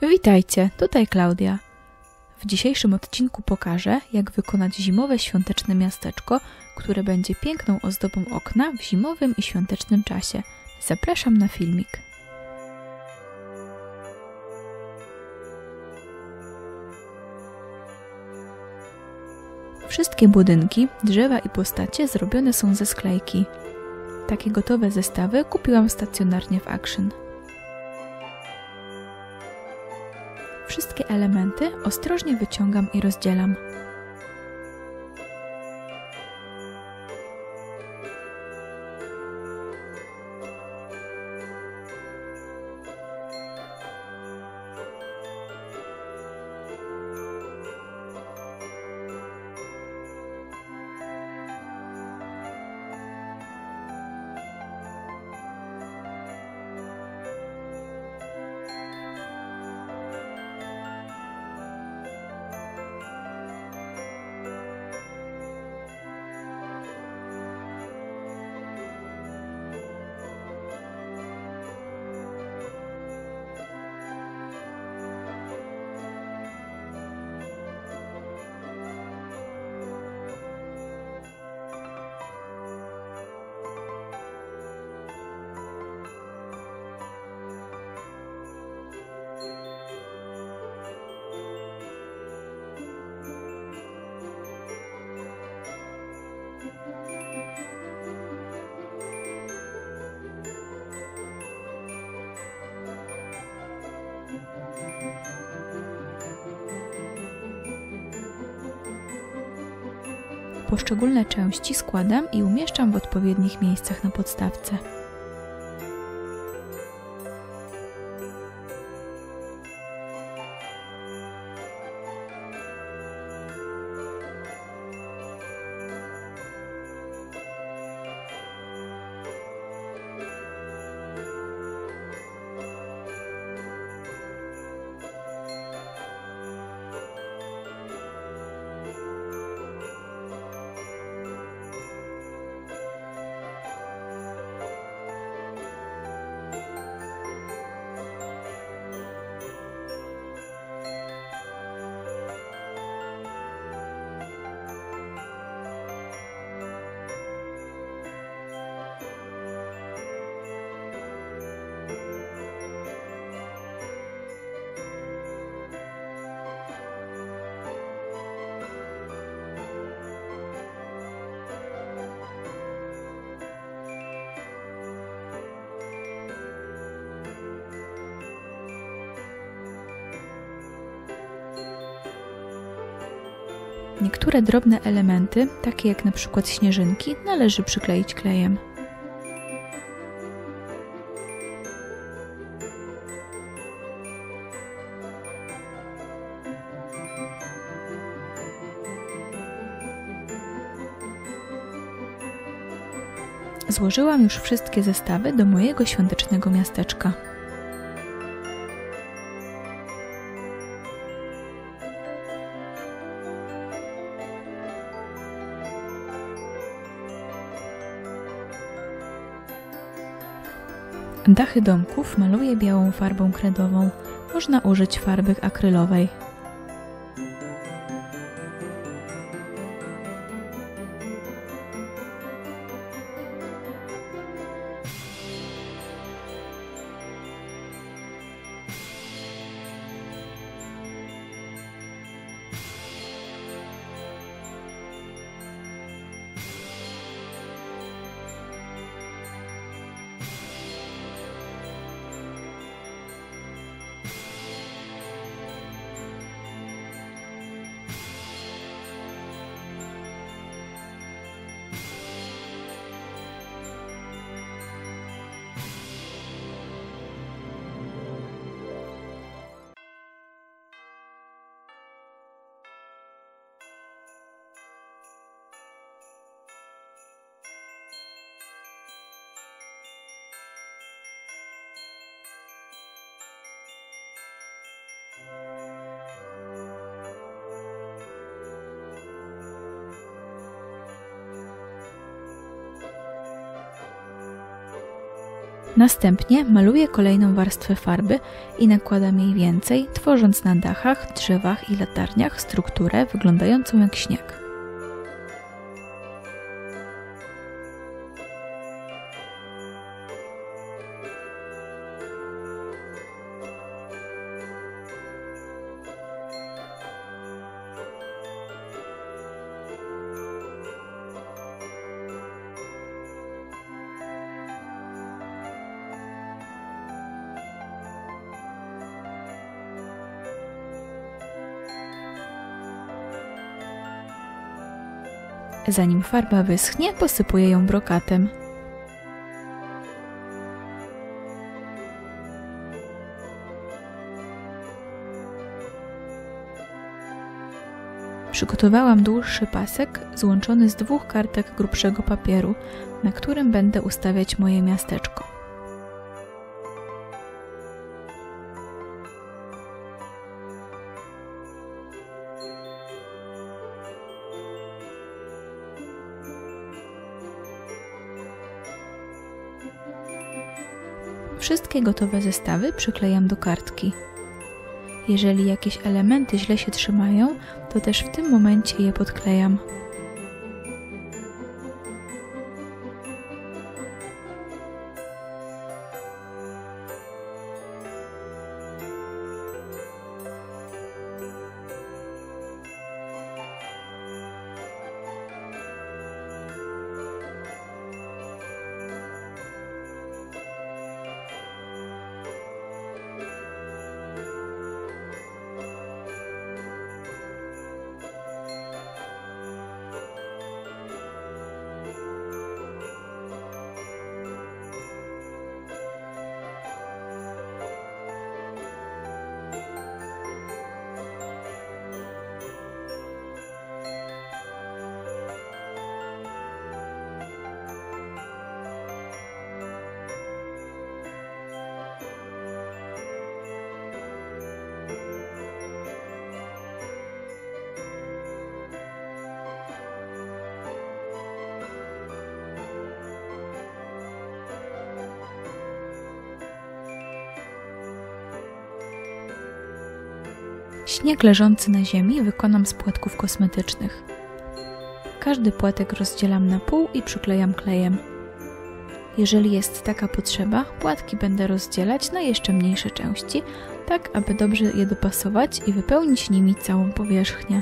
Witajcie, tutaj Klaudia. W dzisiejszym odcinku pokażę, jak wykonać zimowe świąteczne miasteczko, które będzie piękną ozdobą okna w zimowym i świątecznym czasie. Zapraszam na filmik. Wszystkie budynki, drzewa i postacie zrobione są ze sklejki. Takie gotowe zestawy kupiłam stacjonarnie w Action. Wszystkie elementy ostrożnie wyciągam i rozdzielam. Poszczególne części składam i umieszczam w odpowiednich miejscach na podstawce. Niektóre drobne elementy, takie jak na przykład śnieżynki, należy przykleić klejem. Złożyłam już wszystkie zestawy do mojego świątecznego miasteczka. Dachy domków maluję białą farbą kredową. Można użyć farby akrylowej. Następnie maluję kolejną warstwę farby i nakładam jej więcej, tworząc na dachach, drzewach i latarniach strukturę wyglądającą jak śnieg. Zanim farba wyschnie, posypuję ją brokatem. Przygotowałam dłuższy pasek złączony z 2 kartek grubszego papieru, na którym będę ustawiać moje miasteczko. Wszystkie gotowe zestawy przyklejam do kartki. Jeżeli jakieś elementy źle się trzymają, to też w tym momencie je podklejam. Śnieg leżący na ziemi wykonam z płatków kosmetycznych. Każdy płatek rozdzielam na pół i przyklejam klejem. Jeżeli jest taka potrzeba, płatki będę rozdzielać na jeszcze mniejsze części, tak aby dobrze je dopasować i wypełnić nimi całą powierzchnię.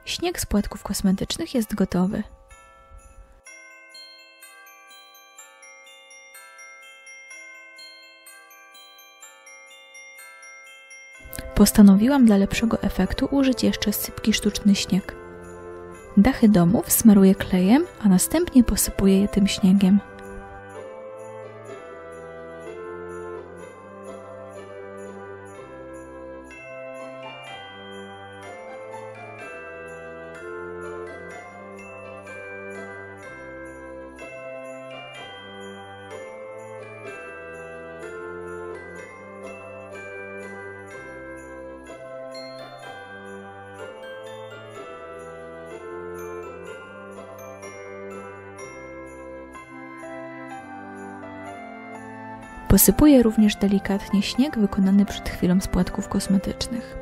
Śnieg z płatków kosmetycznych jest gotowy. Postanowiłam dla lepszego efektu użyć jeszcze sypki sztuczny śnieg. Dachy domów smaruję klejem, a następnie posypuję je tym śniegiem. Posypuję również delikatnie śnieg wykonany przed chwilą z płatków kosmetycznych.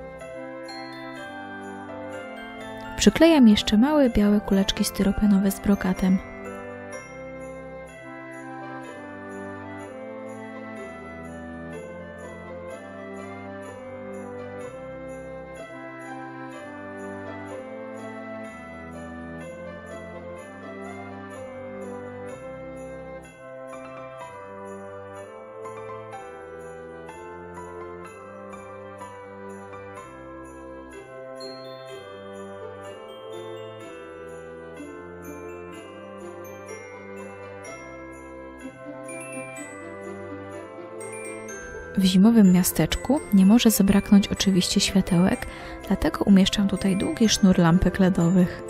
Przyklejam jeszcze małe białe kuleczki styropianowe z brokatem. W zimowym miasteczku nie może zabraknąć oczywiście światełek, dlatego umieszczam tutaj długi sznur lampek LEDowych.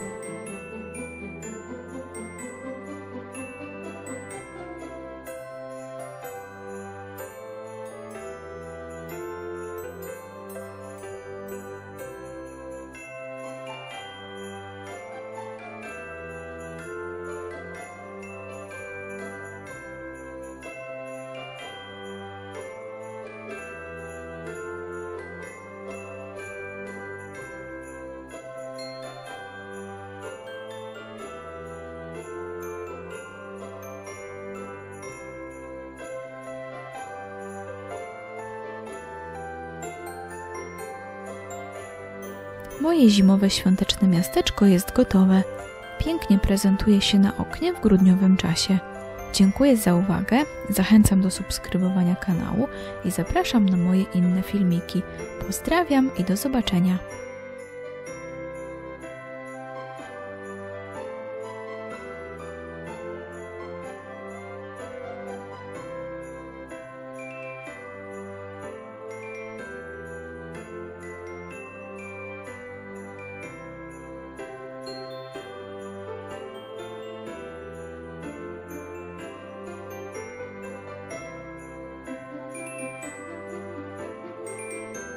Moje zimowe świąteczne miasteczko jest gotowe. Pięknie prezentuje się na oknie w grudniowym czasie. Dziękuję za uwagę, zachęcam do subskrybowania kanału i zapraszam na moje inne filmiki. Pozdrawiam i do zobaczenia.